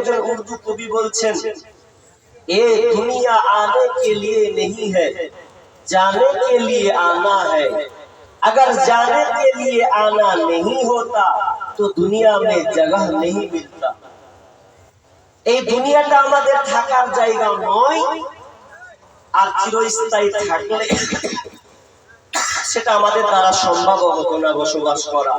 একজন উর্দু কবি বলছেন, এ দুনিয়া आने के लिए नहीं है, जाने के लिए आना है। अगर जाने के लिए आना नहीं होता तो दुनिया में जगह नहीं मिलता। এই দুনিয়াটা আমাদের থাকার জায়গা নয়, আর চিরস্থায়ী থাকলে সেটা আমাদের দ্বারা সম্ভব হতো না বসবাস করা।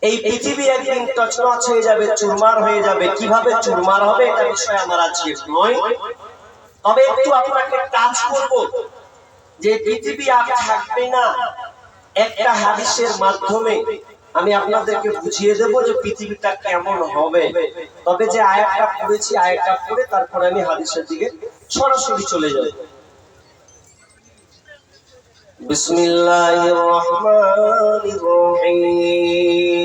এই পৃথিবী একদিন তছনছ হয়ে যাবে, চুরমার হয়ে যাবে। কিভাবে চুরমার হবে এটা বিষয় আমার আজকে নয়, তবে একটু আপনাকে টাচ করব যে পৃথিবী আর থাকবে না। একটা হাদিসের মাধ্যমে আমি আপনাদেরকে বুঝিয়ে দেব যে পৃথিবীটা কেমন হবে। তবে যে আয়াতটা পড়েছি, আয়াতটা পড়ে তারপরে আমি হাদিসের দিকে সরাসরি চলে যাব। বিসমিল্লাহির রহমানির রহিম।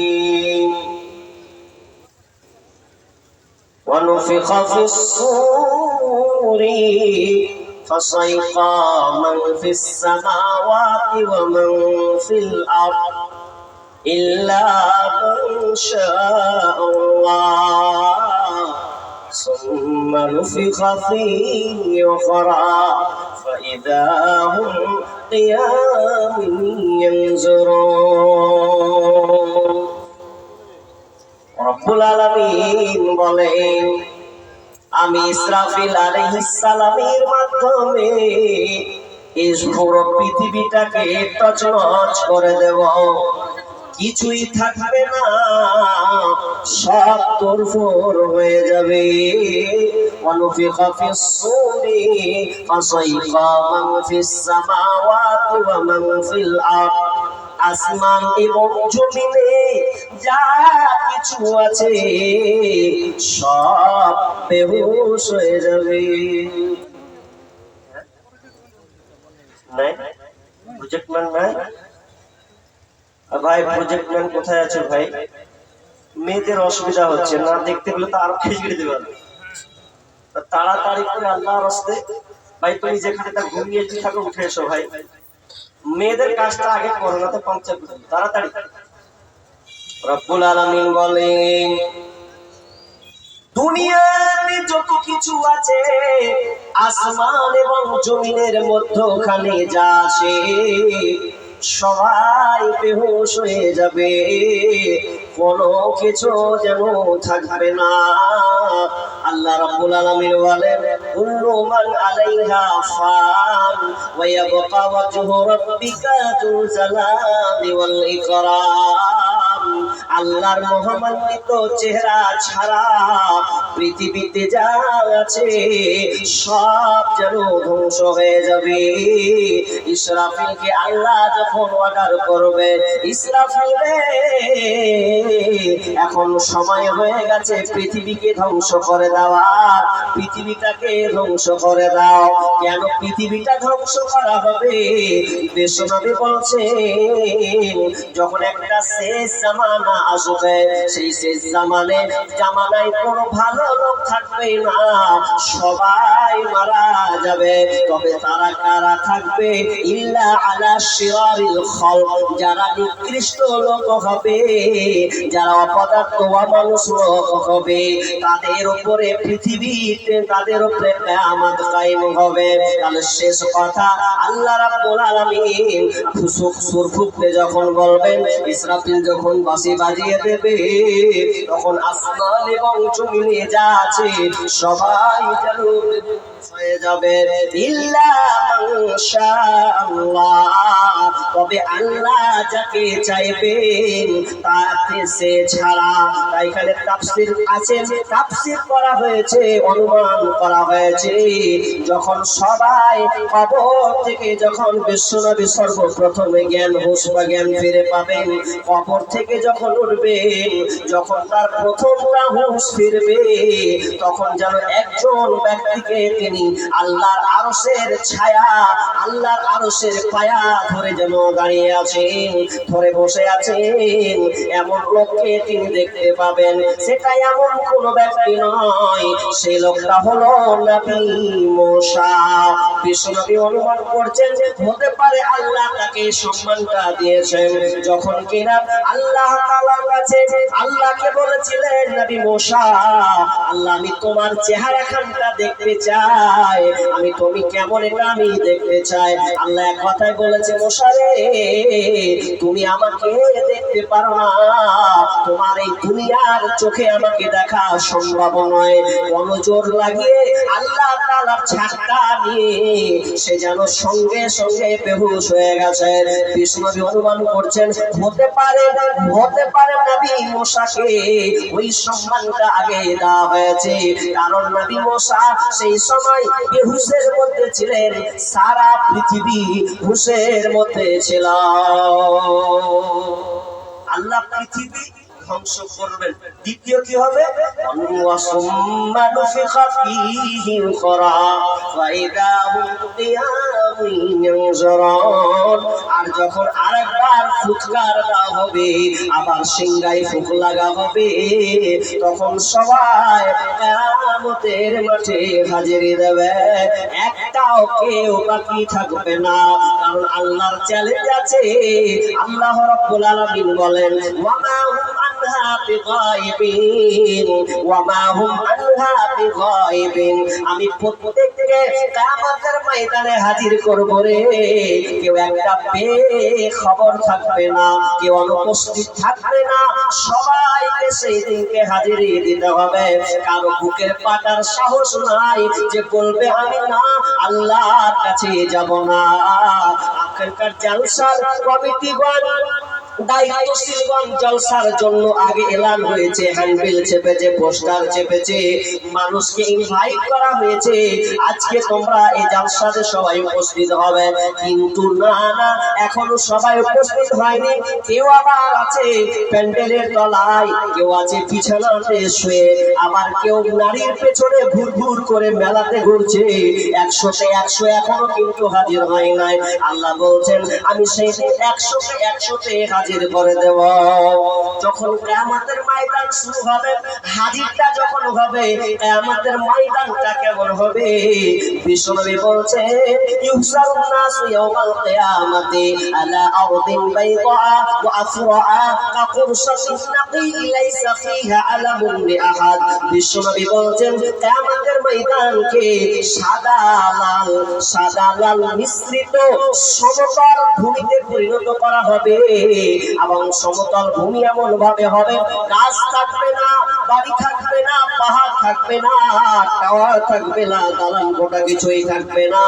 ونفخ في الصور فصيق من في السماوات ومن في الأرض إلا من شاء الله ثم نفخ فيه أخرى فإذا هم قيام ينظرون। রব্বুল আলামিন বলেন, আমি ইসরাফিল আলাইহিস সালামের মাধ্যমে এই পুরো পৃথিবীটাকে তছনছ করে দেব। কিছুই থাকবে না, সব তোড়ফোড় হয়ে যাবে। ونفخ في الصور فصيق من في السماوات ومن في الأرض। আসমান এবং জমিনে যা কিছু আছে সব বেহুশ হয়ে যাবে। নাই প্রজেক্ট ম্যান নাই ভাই, প্রজেক্ট ম্যান কোথায় আছে ভাই? মেয়েদের অসুবিধা হচ্ছে না, দেখতে পেলে তো আরো খেয়ে দেবে। তাড়াতাড়ি করে আল্লাহর রাস্তে ভাই, তুমি যেখানে তা ঘুমিয়ে থাকো উঠে এসো ভাই। মেয়েদের কাজটা আগে করো না তো পঞ্চায়েত তাড়াতাড়ি। রব্বুল আলামিন বলেন, দুনিয়াতে যত কিছু আছে আসমান এবং জমিনের মধ্যখানে যা আছে সবাই বেহুশ হয়ে যাবে, কোনো কিছু যেন থাকবে না। আল্লাহ রাব্বুল আলামিন বলেন, কুল্লু মান আলাইহা ফান ওয়া ইয়াবকা ওয়াজহু রাব্বিকা যুল জালালি ওয়াল ইকরাম। আল্লাহর মহামান্বিত চেহারা ছাড়া পৃথিবীতে যা আছে সব যেন ধ্বংস হয়ে যাবে। ইসরাফিলকে আল্লাহ যখন অর্ডার করবে, ইসরাফিল রে এখন সময় হয়ে গেছে পৃথিবীকে ধ্বংস করে দেওয়া, পৃথিবীটাকে ধ্বংস করে দাও। কেন পৃথিবীটা ধ্বংস করা হবে? বিশ্বনবী বলছেন, যখন একটা শেষ জামানা আসবে, সেই শেষ জামানায় কোনো ভালো লোক থাকবে না, সবাই মারা যাবে। তবে তারা কারা থাকবে? ইল্লা আলা শিরারিল খালক, যারা নিকৃষ্ট লোক হবে, যারা অপদার্থ অমানুষ লোক হবে, তাদের উপরে পৃথিবীতে তাদের উপরে কিয়ামত কায়েম হবে। তাহলে শেষ কথা আল্লাহ রাব্বুল আলামিন সুর ফুঁকতে যখন বলবেন, ইসরাফিল যখন বাঁশি বাজিয়ে দেবে, তখন আসমান এবং জমিনে যা আছে সবাই যেন হয়ে যাবে। ইল্লা মান শাআল্লাহ, তবে আল্লাহ যাকে চাইবেন তাকে সে ছাড়া। তাই এখানে তাফসীর আছে, তাফসীর করা হয়েছে, অনুমান করা হয়েছে, যখন সবাই কবর থেকে যখন বিশ্বনবী সর্বপ্রথমে জ্ঞান হুঁশ বা জ্ঞান ফিরে পাবেন, কবর থেকে যখন উঠবেন, যখন তার প্রথমটা হুঁশ ফিরবে, তখন যেন একজন ব্যক্তিকে তিনি আল্লাহর আরশের ছায়া, আল্লাহর আরশের পায়া ধরে যেন দাঁড়িয়ে আছেন, ধরে বসে আছেন, এমন লোককে তিনি দেখতে পাবেন। সেটা এমন কোন ব্যক্তি নয়, সেই লোকটা হলো নবী মুসা। বিশ্বনবী অনুমান করছেন যে হতে পারে আল্লাহ তাকে সম্মানটা দিয়েছেন, যখন কিনা আল্লাহ তাআলা আছে আল্লাহকে বলেছিলেন নবী মুসা, আল্লাহ আমি তোমার চেহারা খানটা দেখতে চাই, আমি তুমি কেমন এটা আমি দেখতে চাই। আল্লাহ এক কথায় বলেছে মুসা রে তুমি আমাকে দেখতে পারো না, তোমার এই দুনিয়ার চোখে আমাকে দেখা সম্ভব নয়। মনোজোর লাগিয়ে আল্লাহ তাআলার ছাটটা নিয়ে সে যেন সঙ্গে সঙ্গে বেহুশ হয়ে গেছে। বিষ্ণুনবী অনুমান করছেন হতে পারে নবী মুসাকে ওই সম্মানটা আগে দেওয়া হয়েছে, কারণ নবী মুসা সেই সময় বেহুশের মধ্যে ছিলেন, সারা পৃথিবী হুশের মধ্যে ছিল। আল্লাহ পৃথিবী ধ্বংস করবেন। দ্বিতীয় কি হবে? আর যখন আরেকবার ফুৎকার দেওয়া হবে, আবার সিংহায় ফুক লাগা হবে, তখন সবাই কিয়ামতের মাঠে হাজিরি দেবে, একটাও কেউ বাকি থাকবে না। কারণ আল্লাহর চ্যালেঞ্জ আছে। আল্লাহ রাব্বুল আলামিন বলেন ওয়ামা হুম আনহা বিগাইবিন, ওয়ামা হুম আনহা বিগাইবিন, আমি প্রত্যেককে কিয়ামতের ময়দানে হাজির করব রে, কেউ একটা বেখবর থাকবে না, কেউ অনুপস্থিত থাকবে না, সবাইকে সেই দিনকে হাজিরি দিতে হবে। কারো বুকের পাটার সাহস নাই যে বলবে আমি না আল্লাহর কাছে যাব না। আজকালকার জালসার কমিটিগণ দায়িত্বশীলগণ জলসার জন্য আগে এলান হয়েছে, হ্যান্ডবিল চেপেছে, পোস্টার চেপেছে, মানুষকে ইনভাইট করা হয়েছে আজকে তোমরা এই জলসাতে সবাই উপস্থিত হবে। কিন্তু না না, এখনো সবাই উপস্থিত হয়নি। কেউ আবার আছে প্যান্ডেলের তলায়, কেউ আছে বিছানাতে শুয়ে, আবার কেউ নারীর পেছনে ঘুর ঘুর করে মেলাতে ঘুরছে। 100তে 100 এখনো কিন্তু হাজির হয় নাই। আল্লাহ বলছেন আমি সেই 100তে হাজির করে দেব। যখন কিয়ামতের ময়দান শুরু হবে, হাজিরটা যখন হবে, কিয়ামতের ময়দানটা কেমন হবে? বিশ্বনবী বলছে ইউহসারুন নাসু ইয়াওমাল কিয়ামাতি আলা আরদিন বাইদা ওয়া আফরা কাকুরশাতিন নাকি লাইসা ফিহা আলামুন লিআহাদ। বিশ্বনবী বলছেন কিয়ামতের ময়দানকে সাদা লাল মিশ্রিত সমতল ভূমিতে পরিণত করা হবে, এবং সমতল ভূমি এমন ভাবে হবে গাছ থাকবে না, বাড়ি থাকবে না, পাহাড় থাকবে না, টাওয়ার থাকবে না, দালান কোটা কিছুই থাকবে না,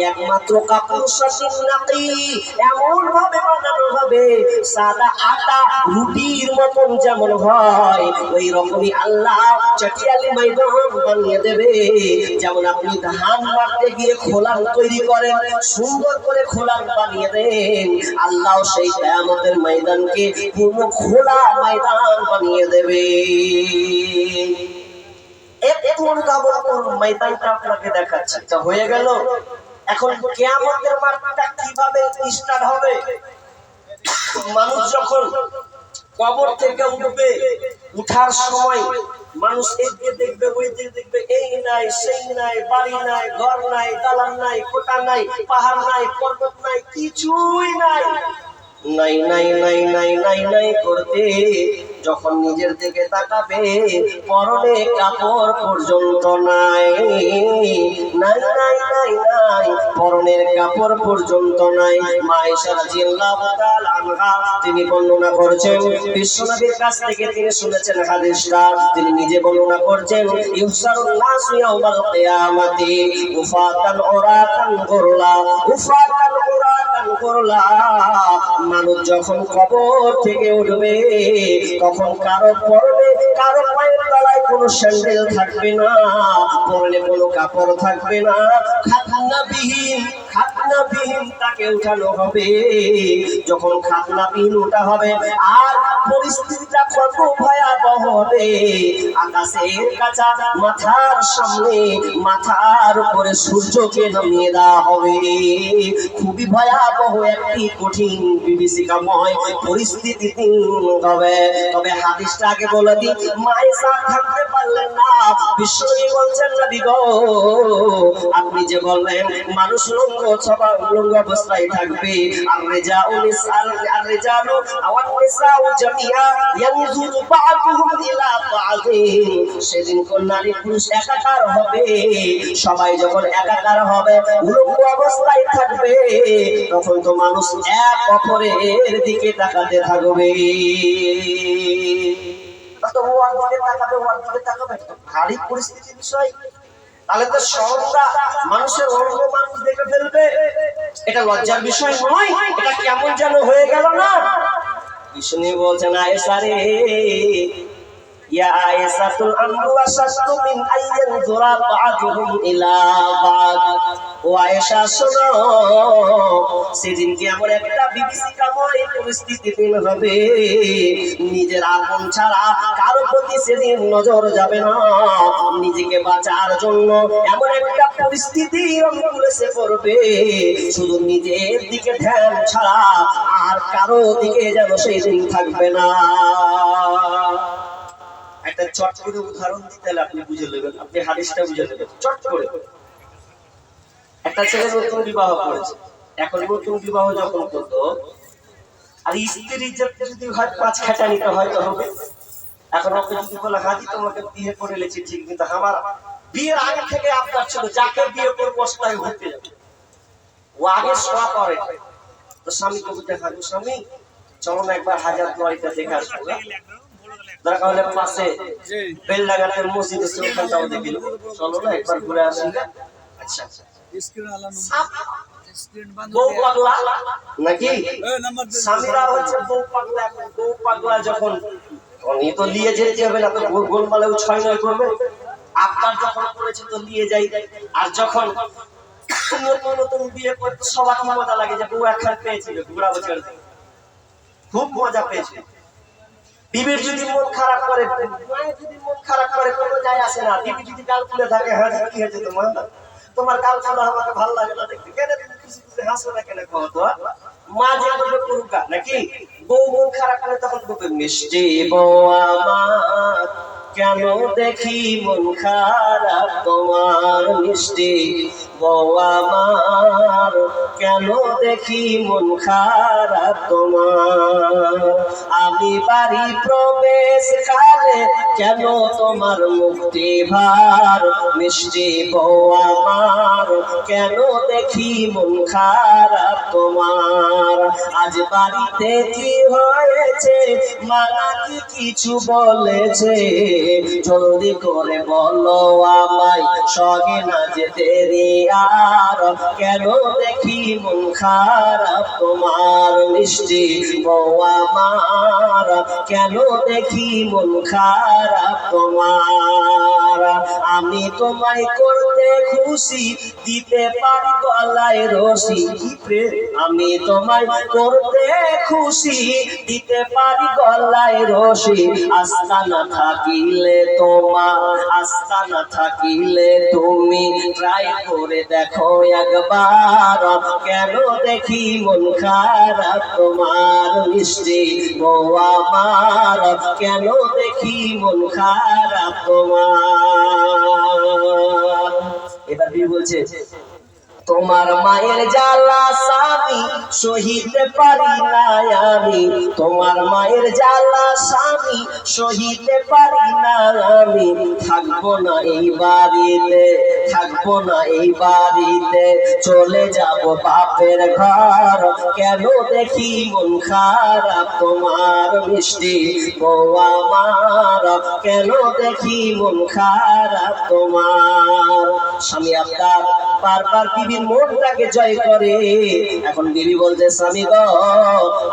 একমাত্র কাকুরশাতিন নাকি এমন ভাবে বানানো হবে সাদা আটা রুটির মতন যেমন হয় ওই রকমই আল্লাহ চাটিয়ালি ময়দান বানিয়ে দেবে। যেমন আপনি ধান মারতে গিয়ে খোলান তৈরি করেন, সুন্দর করে খোলান বানিয়ে দেন, আল্লাহ সেই কিয়ামতের ময়দানকে পুরো খোলা ময়দান বানিয়ে দেবে। একটু ময়দানটা আপনাকে দেখাচ্ছি, তা হয়ে গেল। এখন কিয়ামতের মাঠটা কিভাবে স্টার্ট হবে? মানুষ যখন কবর থেকে উঠবে, উঠার সময় মানুষ এদিকে দেখবে, ওই দিকে দেখবে, এই নাই সেই নাই, বাড়ি নাই, ঘর নাই, দালান নাই, কোটা নাই, পাহাড় নাই, পর্বত নাই, কিছুই নাই, নাই নাই নাই নাই নাই নাই করতে যখন নিজের দিকে তাকাবে, পরনে কাপড় পর্যন্ত নাই, নাই নাই নাই নাই, পরনের কাপড় পর্যন্ত নাই। মা আয়েশা রাদিয়াল্লাহু তাআলা আনহা তিনি বর্ণনা করেছেন, বিশ্বনবীর কাছ থেকে তিনি শুনেছেন হাদিসটা, তিনি নিজে বর্ণনা করছেন ইউসারুন নাসু ইয়াউমাল কিয়ামাতি উফাতান উরাতান গুরলা, উফাতান উরাতান গুরলা, মানুষ যখন কবর থেকে উঠবে তখন কারো পরনে, কারো পায়ের তলায় কোনো স্যান্ডেল থাকবে না, পরনে কোনো কাপড় থাকবে না, খাতনাবিহীন তাকে উঠানো হবে। যখন খাতনাবিহীন উঠা হবে, আর পরিস্থিতিটা কত ভয়াবহ হবে, আকাশের কাছে মাথার সামনে, মাথার উপরে সূর্যকে নামিয়ে দেওয়া হবে। খুবই ভয়াবহ একটি কঠিন বিভীষিকাময় পরিস্থিতি হবে। তবে হাদিসটা আগে বলে দিই, মা আয়েশা থাকতে পারলেন না, বিশ্বনবী বলছেন নবী গো আপনি যে বললেন মানুষ লঙ্গ উলঙ্গ অবস্থায় থাকবে। আর রিজালু ওয়ান নিসাউ জামিআ ইয়ানজুরু বা'দুহুম ইলা বা'দিন। সেদিন কোন নারী পুরুষ একাকার হবে, সবাই যখন একাকার হবে উলঙ্গ অবস্থায় থাকবে, তখন তো মানুষ এক অপরের দিকে তাকাতে থাকবে। তো ওর দিকে তাকাবে ভারী পরিস্থিতির বিষয়। তাহলে তো সবটা মানুষের অন্য মানুষ দেখে ফেলবে, এটা লজ্জার বিষয় নয়? এটা কেমন যেন হয়ে গেল না? বিষ্ণু বলছেন আয়েশা রে, ইয়া আয়েশাতুল আমরু আশাদু মিন আইয়ান যুরা বা'দুহুম ইলা বা'দ। ও আয়েশা শোনো, সেদিন কি এমন একটা বিভীষিকাময় পরিস্থিতি দিন হবে, নিজের আপন ছাড়া কারো প্রতি সেদিন নজর যাবে না। নিজেকে বাঁচার জন্য এমন একটা পরিস্থিতি অনুকূলে সে পড়বে, শুধু নিজের দিকে ধ্যান ছাড়া আর কারো দিকে যেন সেই দিন থাকবে না। একটা চট করে উদাহরণ দিতে হলে আপনি বুঝে নেবেন, আপনি হাদিসটা বুঝে নেবেন চট করে। একটা ছেলে নতুন বিবাহ করেছে, এখন নতুন বিবাহ যখন করতো, আর স্ত্রীর যদি হয় 5 খাটানিতে হয়তো হবে। এখন ওকে যদি বলে হাজি তোমাকে বিয়ে করে লেছি ঠিক, কিন্তু আমার বিয়ের আগে থেকে আপনার ছিল যাকে বিয়ে করবো সেটাই হতে যাবে, ও আগে শোয়া করে। তো স্বামীকে বলতে হাজি স্বামী চলো না একবার হাজার দুয়ারিটা দেখে আসবো, দরকার হলে পাশে বেলডাঙ্গাতের মসজিদ আছে ওখানটাও দেখিল, চলো না একবার ঘুরে আসি। আচ্ছা বউ পাগলা নাকি? স্বামীরা হচ্ছে বউ পাগলা। বউ পাগলা যখন উনি তো নিয়ে যেতে হবে না, তো গোলমালেও 6-9 করবে। আপনার যখন করেছে তো নিয়ে যাই। আর যখন নতুন নতুন বিয়ে করতে সবার মজা লাগে যে বউ একখান পেয়েছিল, ঘুরা বছর খুব মজা পেয়েছে। বিবির যদি মন খারাপ করে, মায়ের যদি মন খারাপ করে, কোনো যায় আসে না। বিবি যদি গাল খুলে থাকে, হ্যাঁ কি হয়েছে তোমার গাল ফুলা আমাকে ভালো লাগে না দেখতে, কেন তুমি খুশি খুশি হাসো না কেন কও তো? মা যে বলবে করুকা নাকি? বউ মন খারাপ করে তখন বলবে মিষ্টি বউ আমার কেন দেখি মন খারাপ তোমার, মিষ্টি বউ আমার কেন দেখি মন খারাপ তোমার, আমি বাড়ি প্রবেশ কালে কেন তোমার মুক্তি ভার, মিষ্টি বউ আমার কেন দেখি মন খারাপ তোমার, আজ বাড়িতে কি হয়েছে মা কি কিছু বলেছে, জলদি করে বলো আমায় সঙ্গে না যেতে রে আর, কেন দেখি মন খারাপ তোমার, মিষ্টি বউ আমার কেন দেখি মন খারাপ তোমার, আমি তোমায় করতে খুশি দিতে পারি গলায় রশি, আমি তোমায় করতে খুশি দিতে পারি গলায় রশি, আস্থা না থাকিলে তোমার, আস্থা না থাকিলে তুমি ট্রাই করে দেখো একবার, কেন দেখি মন খারাপ তোমার, মিষ্টি বউ আমার কেন দেখি মন খারাপ তোমার। এবার বিবি বলছে তোমার মায়ের জ্বালা স্বামী সহিতে পারি না আমি, তোমার মায়ের জ্বালা স্বামী সহিতে পারি না আমি, থাকবো না এই বাড়িতে, থাকবো না এই বাড়িতে, চলে যাব বাপের ঘর, কেন দেখি মন খারাপ তোমার, মিষ্টি বউ আমার কেন দেখি মন খারাপ তোমার। স্বামী আপনার বারবার বিবির মনটাকে জয় করে। এখন বিবি বলছে স্বামী গো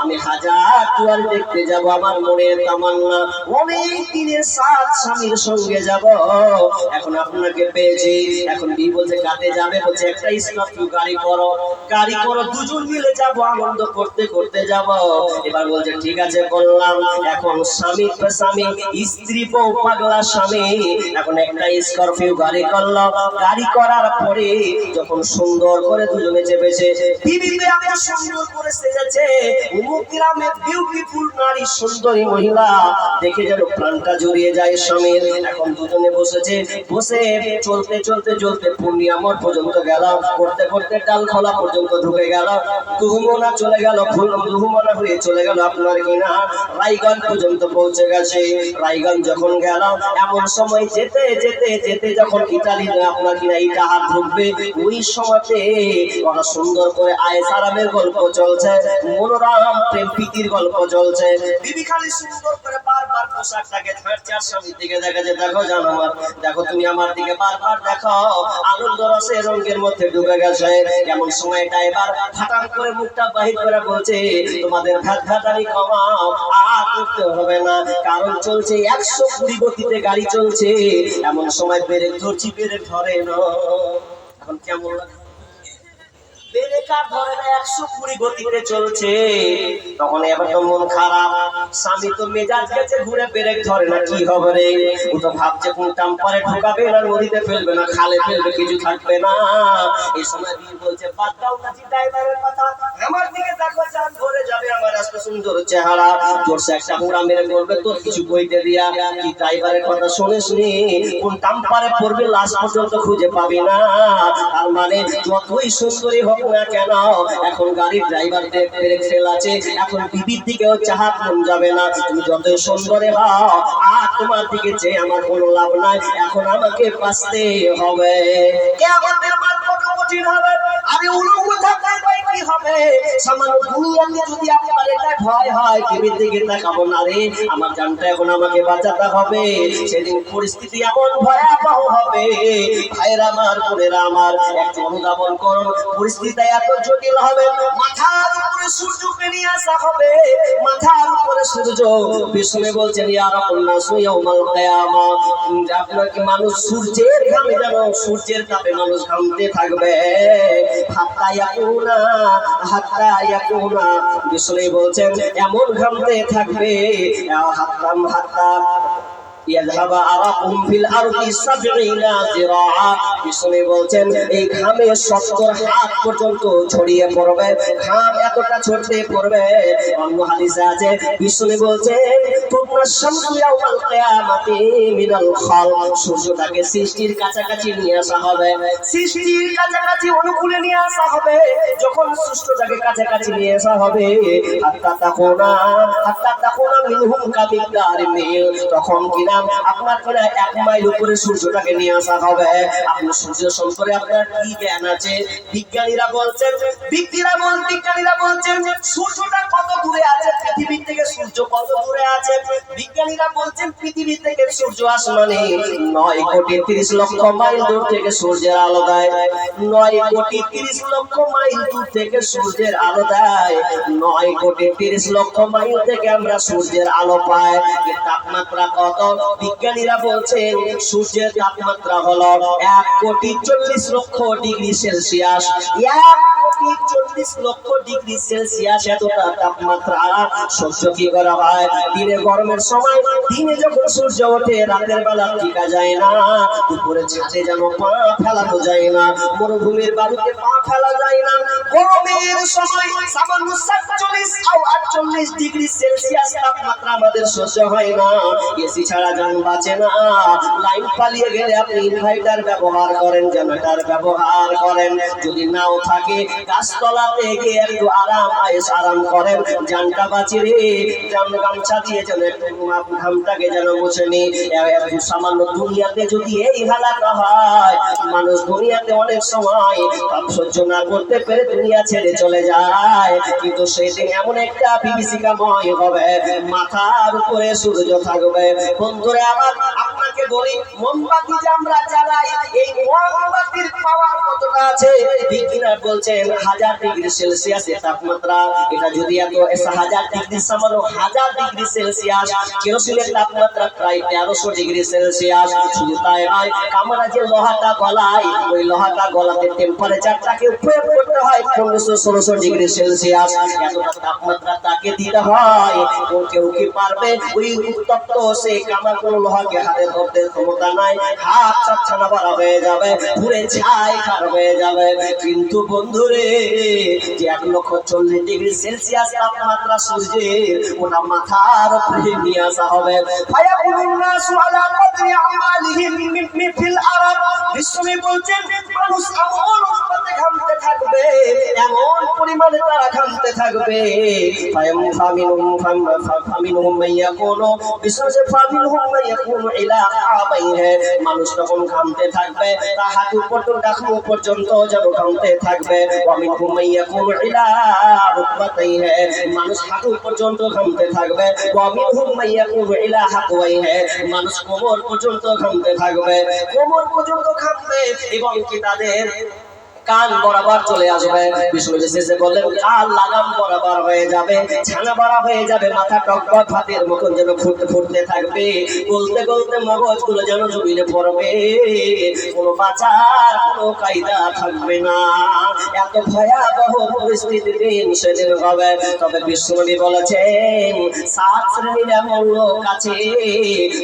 আমি হাজার দুয়ার দেখতে যাব, আমার মনের তামান্না অনেক দিনের সাথ স্বামীর সঙ্গে যাব, এখন আপনাকে পেয়েছি। এখন বিবি বলছে কাটে যাবে, বলছে একটা স্কর্পিও গাড়ি করো, গাড়ি করো, দুজন মিলে যাব, আনন্দ করতে করতে যাব। এবার বলছে ঠিক আছে করলাম। এখন স্বামী স্ত্রী বউ পাগলা স্বামী এখন একটা স্কর্পিও গাড়ি করলো, গাড়ি করার পরে যখন সুন্দর করে দুজনে চেপেছে, বিবি তো এত সুন্দর করে সেজেছে, অমুক গ্রামের বিউটিফুল নারী সুন্দরী মহিলা দেখে যেন প্রাণটা জড়িয়ে যায় স্বামীর। এখন দুজনে বসেছে, বসে চলতে চলতে চলতে পূর্ণিয়া মঠ পর্যন্ত গেল, করতে করতে ডালখোলা পর্যন্ত ঢুকে গেল, দুহুমনা চলে গেল, দুহুমনা হয়ে চলে গেল আপনার কিনা রায়গঞ্জ পর্যন্ত পৌঁছে গেছে। রায়গঞ্জ যখন গেল, এমন সময় যেতে যেতে যেতে যখন ইতালি আপনার কিনা ইটাহার ঢুকবে, ওই সময়তে ওরা সুন্দর করে আয়েসারামের গল্প চলছে, মনোরম প্রেম প্রীতির গল্প চলছে। বিবি খালি সুন্দর করে বারবার পোশাকটাকে ঝাড়ছে আর স্বামীর দিকে দেখা যে দেখো জান আমার, দেখো তুমি আমার দিকে বারবার দেখো, আনন্দ রসে রঙের মধ্যে ডুবে গেছে। এমন সময়টা এবার হঠাৎ করে মুখটা বাহির করে বলছে, তোমাদের ঘাটাঘাটানি কমাও, আর করতে হবে না, কারণ চলছে 120 গতিতে গাড়ি চলছে। এমন সময় ব্রেক ধরছি, ব্রেক ধরে না। এখন কেমন লাগে? গতিতে চলছে, তখন এবার তো মন খারাপ, স্বামী তো মেজাজ গেছে ঘুরে, ব্রেক ধরে না, কি হবে রে? ও তো ভাবছে কোন টাম্পারে ঢোকাবে না, নদীতে ফেলবে না, খালে ফেলবে, কিছু থাকবে না। এই সময় বিয়ে বলছে, বাদ দাও না ড্রাইভারের কথা, আমার দিকে দেখো, চাঁদ ভরে যাবে, আমার এত সুন্দর চেহারা, জোরসে একটা হুড়া মেরে বলবে তোর কিছু বইতে দিয়া, কি ড্রাইভারের কথা শুনিস নি? কোন টাম্পারে পড়বে লাশ পর্যন্ত খুঁজে পাবি না। তার মানে যতই সুন্দরী হোক না কেন, এখন গাড়ির ড্রাইভারদের ব্রেক ফেল আছে, এখন বিবির দিকেও চাহাত মন যাবে না। তুমি যতই সুন্দরী হও, আর তোমার দিকে চেয়ে আমার কোনো লাভ নাই, এখন আমাকে বাঁচতে হবে। কিয়ামতের মাঠ কত কঠিন হবে, আমি উলঙ্গ থাকতে পাই কি হবে? সামান্য দুনিয়াতে যদি আপনার এটা ভয় হয়, বিবির দিকে তাকাবো না রে, আমার জানটা এখন আমাকে বাঁচাতে হবে। সেদিন পরিস্থিতি এমন ভয়াবহ হবে, ভাইরা আমার, বোনেরা আমার, একটু অনুধাবন করুন, পরিস্থিতি এত জটিল হবে, মাথার উপরে সূর্যকে নিয়ে আসা হবে, মাথার উপরে সূর্য। বিষ্ণু বলছেন ইয়া রাব্বুন্নাস ইয়াউমাল কিয়ামা, আপনার কি মানুষ সূর্যের ঘামে, যেন সূর্যের তাপে মানুষ ঘামতে থাকবে, হাত্তা ইয়াকুনা। বিষ্ণু বলছেন এমন ঘামতে থাকবে, হাত্তা ইয়াযহাবা আরাকুম ফিল আরদি 70 যিরাআ। বিষ্ণু বলছেন এই ঘামে 70 হাত পর্যন্ত ছড়িয়ে পড়বে, ঘাম এতটা ছড়িয়ে পড়বে। অন্য হাদিসে আছে, বিষ্ণু বলছেন তুমরা শামসু ইয়াউমাল কিয়ামাতি মিনাল খালক, সূর্যটাকে সৃষ্টির কাছাকাছি নিয়ে আসা হবে, সৃষ্টির কাছাকাছি অনুকূলে নিয়ে আসা হবে। যখন সূর্যটাকে কাছাকাছি নিয়ে আসা হবে, হাত্তা তাকুনা মিনহুম কাবিদারি মিল, তখন কিনা আপনার কিনা 1 মাইল উপরে সূর্যটাকে নিয়ে আসা হবে। আপনার সূর্য সম্পর্কে আপনার কি জ্ঞান আছে? বিজ্ঞানীরা বলছেন সূর্যটা কত দূরে আছে পৃথিবী থেকে, সূর্য কত দূরে আছে? বিজ্ঞানীরা বলছেন পৃথিবী থেকে সূর্য আসমানে 9 কোটি 30 লক্ষ মাইল দূর থেকে সূর্যের আলো দেয়, 9 কোটি 30 লক্ষ মাইল দূর থেকে সূর্যের আলো দেয়, 9 কোটি 30 লক্ষ মাইল থেকে আমরা সূর্যের আলো পাই। এর তাপমাত্রা কত? বিজ্ঞানীরা বলছেন সূর্যের তাপমাত্রা হলো 1 কোটি 40 লক্ষ ডিগ্রি সেলসিয়াস, 1 কোটি 40 লক্ষ ডিগ্রি সেলসিয়াস। এতটা তাপমাত্রা সহ্য কি করা হয়? দিনে গরমের সময়, দিনে যখন সূর্য ওঠে, রাতের বেলা টিকা যায় না, দুপুরে ছাদে যেন পা ফেলানো যায় না, মরুভূমির বালুতে পা ফেলা যায় না। গরমের সময় সামান্য 47 ও 48 ডিগ্রি সেলসিয়াস তাপমাত্রা আমাদের সহ্য হয় না। এসি ছাড়া জান বাঁচে না। লাইন পালিয়ে গেলে আপনি ইনভার্টার ব্যবহার করেন, জেনারেটর ব্যবহার করেন, যদি নাও থাকে গাছতলাতে গিয়ে একটু আরাম করেন, জানটা বাঁচি রে। গামছা দিয়ে যেন একটু ঘামটাকে যেন মুছে নি। সামান্য দুনিয়াতে যদি এই হালাটা হয়, মানুষ দুনিয়াতে অনেক সময় তাপ সহ্য না করতে পেরে দুনিয়া ছেড়ে চলে যায়, কিন্তু সেদিন এমন একটা বিভীষিকাময় হবে, মাথার উপরে সূর্য থাকবে। বন্ধুরা আমার, আপনাকে বলি, মোমবাতি যে আমরা জ্বালাই, এই মোমবাতির পাওয়ার কতটা আছে? বিজ্ঞানীরা বলছেন 1000 ডিগ্রি সেলসিয়াসের তাপমাত্রা। এটা যদি এত 1000 ডিগ্রি, সামান্য 1000 ডিগ্রি সেলসিয়াস, কেরোসিনের তাপমাত্রা প্রায় 1300 ডিগ্রি সেলসিয়াস। শুধু তাই নয়, আমরা যে লোহাটা গলায়, ওই লোহাটা গলাতে টেম্পারেচারটাকে প্রয়োগ করতে হয় 1500-1600 ডিগ্রি সেলসিয়াস। এতটা তাপমাত্রা তাকে দিতে হয়। কেউ কি পারবে ওই উত্তপ্ত সে আপনার কোন লোহাকে হাতে ধরতে ক্ষমতা নাই, হাত চাচ্ছানা বড় হয়ে যাবে, পুরে ছাই খার হয়ে যাবে। কিন্তু বন্ধুরে, যে 140°C তাপমাত্রা সূর্যের, ওটা মাথার উপরে নিয়ে আসা হবে। ফায়াকুলুন নাসু আলা কদরি আমালিহিম ফিল আরাব। বিশ্বনবী বলছেন, মানুষ এমন উৎপাতে ঘামতে থাকবে, এমন পরিমাণে তারা ঘামতে থাকবে, ফামিনহুম মাইয়াকুনু বিশ্বনবী ফামিনহুম মাইয়াকুনু ইলা আবাইহি। মানুষ তখন ঘামতে থাকবে, তা হাঁটু পর্যন্ত কাঁধ পর্যন্ত যেন ঘামতে থাকবে। ওয়ামিনহুম মাইয়াকুনু ইলা রুকবাতাইহি। মানুষ হাঁটু পর্যন্ত ঘামতে থাকবে। ওয়ামিনহুম মাইয়াকুনু ইলা হাকওয়াইহি। মানুষ কোমর পর্যন্ত ঘামতে থাকবে, কোমর পর্যন্ত ঘামবে এবং কি তাদের কান বরাবর চলে আসবে। বিষ্ণুজি শেষে বললেন, কান লাগাম বরাবর হয়ে যাবে, ছানা বড় হয়ে যাবে, মাথা টকবক ভাতের মতন যেন ফুটতে ফুটতে থাকবে, বলতে বলতে মগজগুলো যেন জমিনে পড়বে, কোনো বাঁচার কোনো কায়দা থাকবে না। এত ভয়াবহ পরিস্থিতি দিন সেদিন হবে। তবে বিষ্ণুজি বলেছেন, 7 শ্রেণীর এমন লোক আছে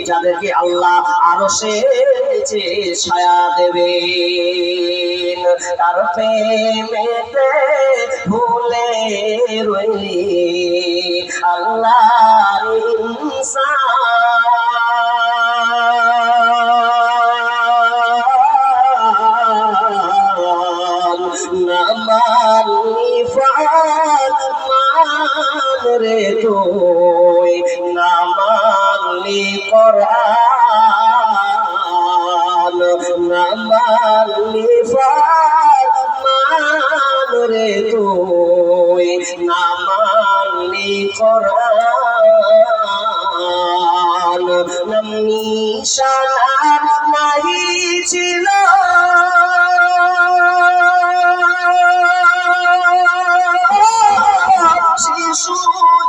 যাদেরকে আল্লাহ আরশের নিচে ছায়া দেবেন। তার প্রেমেতে ভুলে রইলি আল্লাহর ইনসান, না মানলি ফরমান রে তুই, না মানলি কোরআন, না মানলি ফরমান রে তুই, না মানলি কোরআন। নাম নিশানা নাহি ছিল শিশু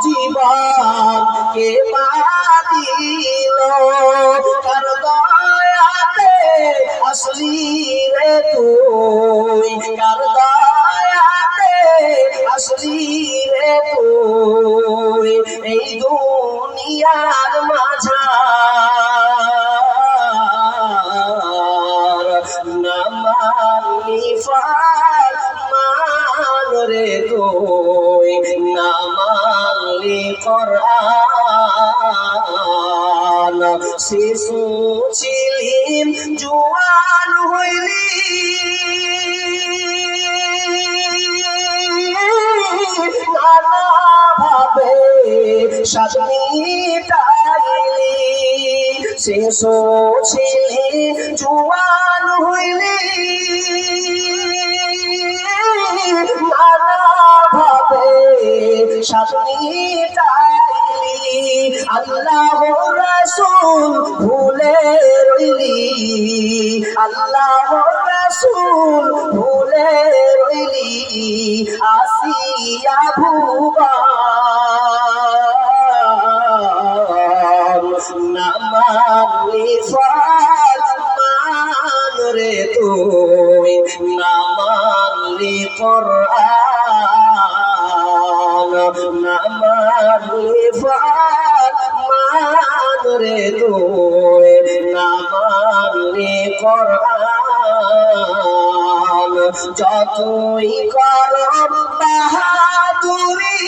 জীবন কে বাদিল, কার দয়াতে আসলি রে তুই, কার দয়াতে আসলি রে তুই, এই দুনিয়ার মাঝার, না মানলি ফরমান রে তুই, না মানলি কোরআন। শিশু ছিলিম জোয়ান হইলি, নানা ভাবে স্বাদ মিটাইলি। শিশু ছিলি জোয়ান হইলি, নানা ভাবে স্বাদ মিটাইলি। আল্লাহ রাসূল ভুলে রইলি, আল্লাহ রাসূল ভুলে রইলি, আসিয়া ভুবন, না মানলি ফরমান রে তুই, না মানলি কোরআন, না মানলি ফরমান রে তুই, না মানলি কোরআন। যতই করম বাহাদুরি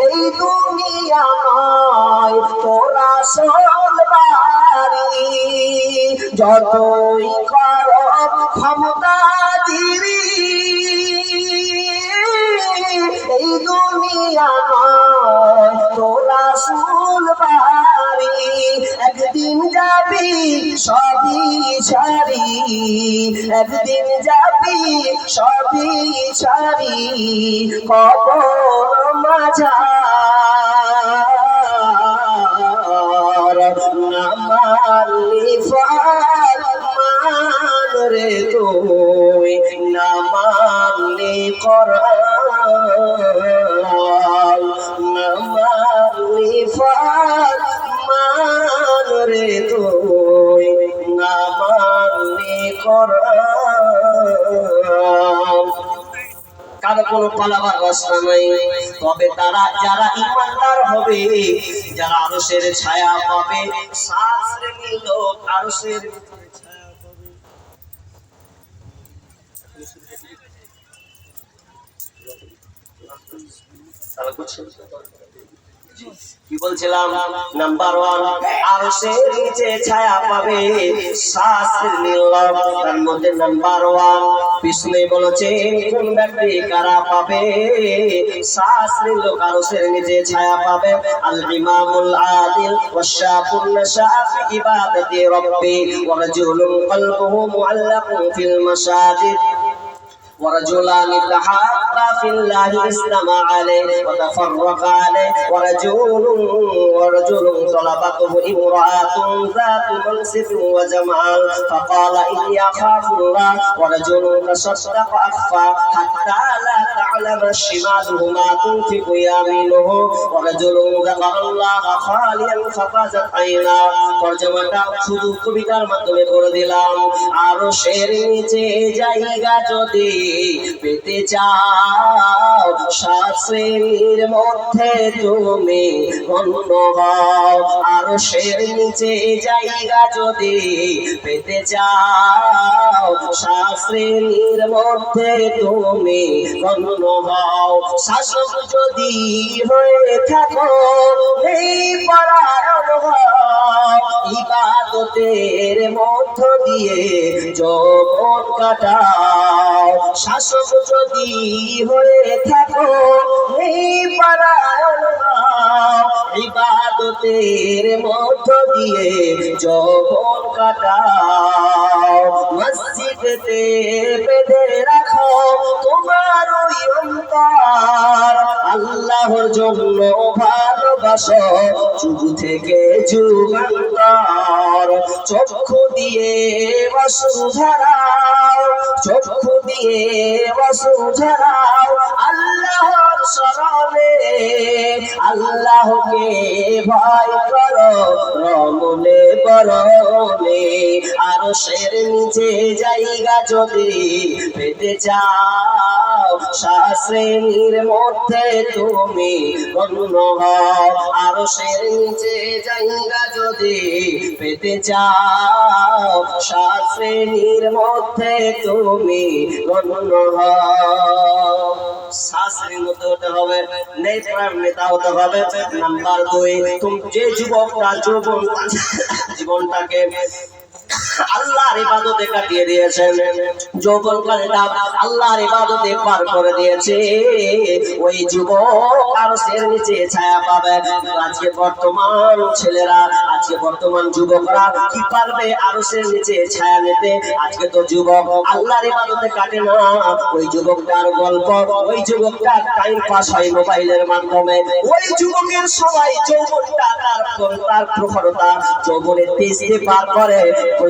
এই দুনিয়া নয় তোরা আসল বাড়ি, যতই করম ক্ষমতাধীরি এই দুনিয়া নয় তোরা আসল বাড়ি। একদিন যাবি সবই ছাড়ি, একদিন যাবি সবই ছাড়ি, কবর মাঝার, না মানলি ফরমান রে তুই, না মানলি কোরআন, না মানলি ফরমান রে তুই, না মানলি কোরআন। কোনো পালাবার রাস্তা নাই। তবে তারা যারা ঈমানদার হবে, যারা আরশের ছায়া পাবে, 7 শ্রেণীর লোক আরশের কি বলছিলাম, নাম্বার 1 আরশের নিচে ছায়া পাবে 7 শ্রেণীর লোক। তার মধ্যে নাম্বার 1 বিষ্ণু বলেছেন কোন ব্যক্তি কারা পাবে 7 শ্রেণীর লোক আরশের নিচে ছায়া পাবে। আল ইমামুল আদিল ওয়াশাকুন নাশা ফি ইবাদাতি রাব্বি ওয়া রাজুলুন কলবুহু মুআল্লাকুন ফিল মাসাজিদ ورجلان تحابا في الله اجتمع عليه وتفرق عليه ورجل طلبته امرأة ذات منصب وجمال فقال إني أخاف الله ورجل تصدق أخفى حتى لا تعلم شماله ما تنفق يمينه ورجل ذكر الله خاليا ففازت عيناه। তরজমাটা শুধু কবিতার মাধ্যমে করে দিলাম। আরশের নিচে জায়গা যদি পেতে চাও, 7 শ্রেণীর মধ্যে তুমি গণ্য হও। আরশের নিচে জায়গা যদি পেতে চাও, 7 শ্রেণীর মধ্যে তুমি গণ্য হও। শাসক যদি হয়ে থাকো এই পরায়ণ হও, ইবাদতের মধ্য দিয়ে যৌবন কাটাও। শাসক যদি হয়ে থাকো এই পরায়ণ হও, ইবাদতের মধ্য দিয়ে যৌবন কাটাও। মসজিদেতে বেঁধে রাখো তোমার ওই অন্তর, আল্লাহর জন্য ভালোবাসো যুগ থেকে যুগান্তর। চক্ষু দিয়ে অশ্রু ঝরাও, চক্ষু দিয়ে অশ্রু ঝরাও আল্লাহর শরণে, আল্লাহকে ভয় করো রমনে বরণে। আরশের নিচে জায়গা যদি পেতে চাও, 7 শ্রেণীর মধ্যে তুমি গণ্য হও। আরশের নিচে জায়গা যদি পেতে চাও, 7 শ্রেণীর মধ্যে তুমি গণ্য হও। 7 শ্রেণীর মধ্যে হতে হবে, নেতা হতে হবে। নাম্বার 2 তুমি যে যুবকরা জীবনটাকে আল্লাহর ইবাদতে কাটিয়ে দিয়েছেন, যৌবনকালটা আল্লাহর ইবাদতে পার করে দিয়েছে, ওই যুবক আরশের নিচে ছায়া পাবে। আজকে বর্তমান ছেলেরা, আজকে বর্তমান যুবকরা কি পারবে আরশের নিচে ছায়া নিতে? আজকে তো যুবক আল্লাহর ইবাদতে কাটে না। ওই যুবকটার গল্প, ওই যুবকটার টাইম পাস হয় মোবাইলের মাধ্যমে। ওই যুবকের সবাই যৌবনটা তার প্রখরতা যৌবনের তেজে পার করে,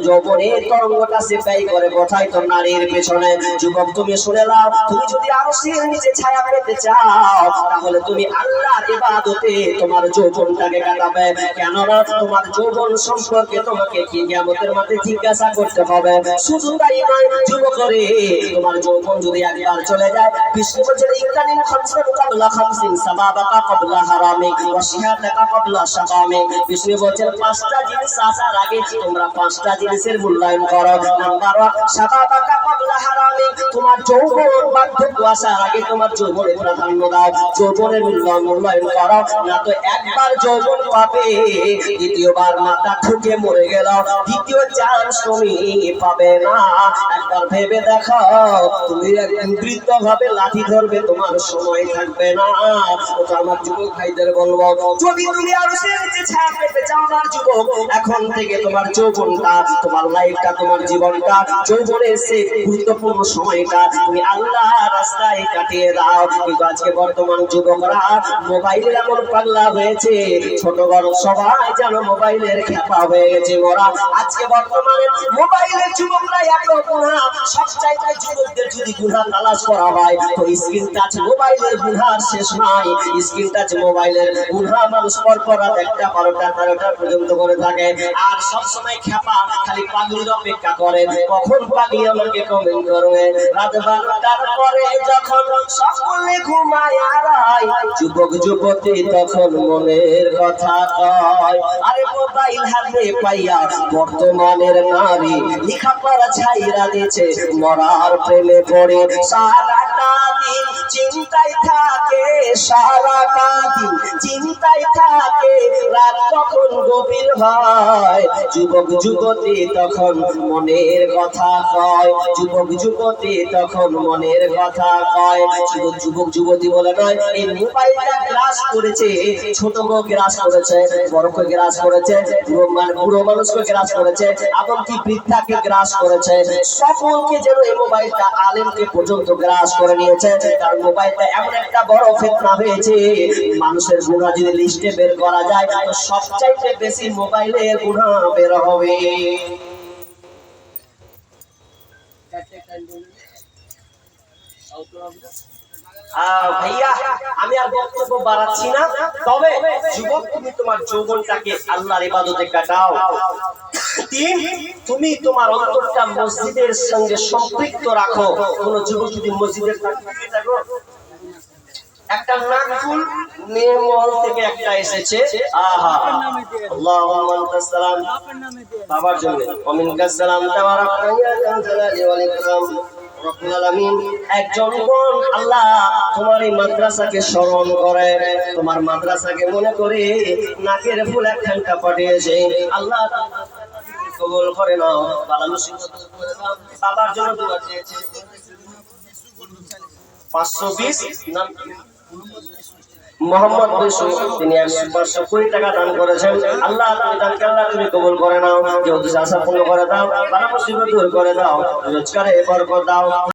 যৌবনের তরঙ্গটা সে ব্যয় করে কোথায়? তো নারীর পেছনে। যুবক তুমি শুনে নাও, তুমি যদি আরশের নিচে ছায়া পেতে চাও, তাহলে তুমি আল্লাহর ইবাদতে তোমার যৌবনটাকে কাটাবে। কেননা তোমার যৌবন সম্পর্কে তোমাকে কিয়ামতের মাঠে জিজ্ঞাসা করতে হবে। শুধু তাই নয় যুবকরে, তোমার যৌবন যদি একবার চলে যায়, বিষ্ণু বলেছেন ইকানিন খামসান ক্বাবলা খামসিন সাবাবাকা ক্বাবলা হারামি ওয়া শিহাদাকা ক্বাবলা শাবামি। বিষ্ণু বলেছেন 5টা জিনিস আসার আগে তোমরা 5টা জিনিসের মূল্যায়ন করো। নাম্বার 1 শাবাবাকা ক্বাবলা হারামি, তোমার যৌবন বার্ধক্য আসার আগে তোমার যৌবনের প্রাধান্য দাও, যৌবনের মূল্যায়ন করো। না তো একবার যৌবন পাবে, দ্বিতীয়বার মাথা ঠুকে মরে গেল, দ্বিতীয় চান্স তুমি পাবে না। একবার ভেবে দেখো, তুমি একদিন বৃদ্ধ হবে, লাঠি ধরবে, তোমার সময় থাকবে না। ওটা আমার যুবক ভাইদের বলবো, যদি তুমি আরশের নিচে ছায়া পেতে চাও না যুবক, এখন থেকে তোমার যৌবনটা, তোমার লাইফটা, তোমার জীবনটা, যৌবনের সেই গুরুত্বপূর্ণ সময়টা তুমি আল্লাহর রাস্তায় কাটিয়ে দাও। কিন্তু আজকে বর্তমান যুবকরা মোবাইলের এমন পাগলা হয়েছে, ছোট বড় সবাই যেন মোবাইলের খেপা হয়ে গেছে। ওরা আজকে বর্তমানে মোবাইলের যুবকরা এত গুনাহ, সবচাইতে যুবকদের যদি গুনাহ তালাশ করা হয় তো স্ক্রিন টাচ মোবাইলের গুনাহ শেষ নাই। স্ক্রিন টাচ মোবাইলের গুনাহ মানুষ পর রাত 1টা 12টা 13টা পর্যন্ত করে থাকে। আর সব সময় খেপা খালি পাগলির অপেক্ষা করে, কখন পাগলি আমাকে কমেন্ট করবে, ঘুমে। রাত 12টার পরে যখন সকলে ঘুমায় আড়াই, যুবক যুবতী তখন মনের কথা কয়। আরে মোবাইল হাতে পাইয়া বর্তমানের নারী লেখাপড়া ছাইরা দিয়েছে, মরার প্রেমে পড়ে সারাটা দিন চিন্তায় থাকে, সারাটা দিন চিন্তায় থাকে, রাত যখন গভীর হয় যুবক যুবতী তখন মনের কথা কয়, যুবক যুবতী তখন মনের কথা কয়। শুধু যুবক যুবতী বলে নয়, এই মোবাইলটা গ্রাস করেছে, ছোট বউ গ্রাস করেছে, বড়কে গ্রাস করেছে, বুড়ো মানুষকে গ্রাস করেছে, এমনকি বৃদ্ধাকে গ্রাস করেছে। সকলকে যেন এই মোবাইলটা আলেমকে পর্যন্ত গ্রাস করে নিয়েছে। কারণ মোবাইলটা এমন একটা বড় ফিতনা হয়েছে, মানুষের গুনাহ যদি লিস্টে বের করা যায় তো সবচাইতে বেশি মোবাইলের গুনাহ বের হবে। ভাইয়া আমি আর বক্তব্য বাড়াচ্ছি না, তবে যুবক তুমি তোমার যৌবনটাকে আল্লাহর ইবাদতে কাটাও। তুমি তোমার অন্তরটা মসজিদের সঙ্গে সম্পৃক্ত রাখো। কোন যুবক যদি মসজিদের থাকো, একটা নাকফুল নেমল থেকে একটা এসেছে, আহা আল্লাহুম্মা আনতাস সালাম, বাবার জন্য ওমিনকাস সালাম, তাবারাকা ইয়া যাল জালালি ওয়াল ইকরাম রব্বুল আলামিন। একজন বোন আল্লাহ তোমার এই মাদ্রাসাকে স্মরণ করে, তোমার মাদ্রাসাকে মনে করে নাকের ফুল একখানটা পাঠিয়েছে, আল্লাহ কবুল করে নাও, বালা মুসিবত করে দাও। বাবার জন্য দোয়া চেয়েছে 520 নাম মোহাম্মদ বিশু, তিনি 520 টাকা দান করেছেন। আল্লাহ তুমি দানকে আল্লাহ তুমি কবুল করে নাও, যে উদ্দেশ্য আশা পূর্ণ করে দাও, বালা মুসিবত দূর করে দাও, রোজগারে বরকত দাও।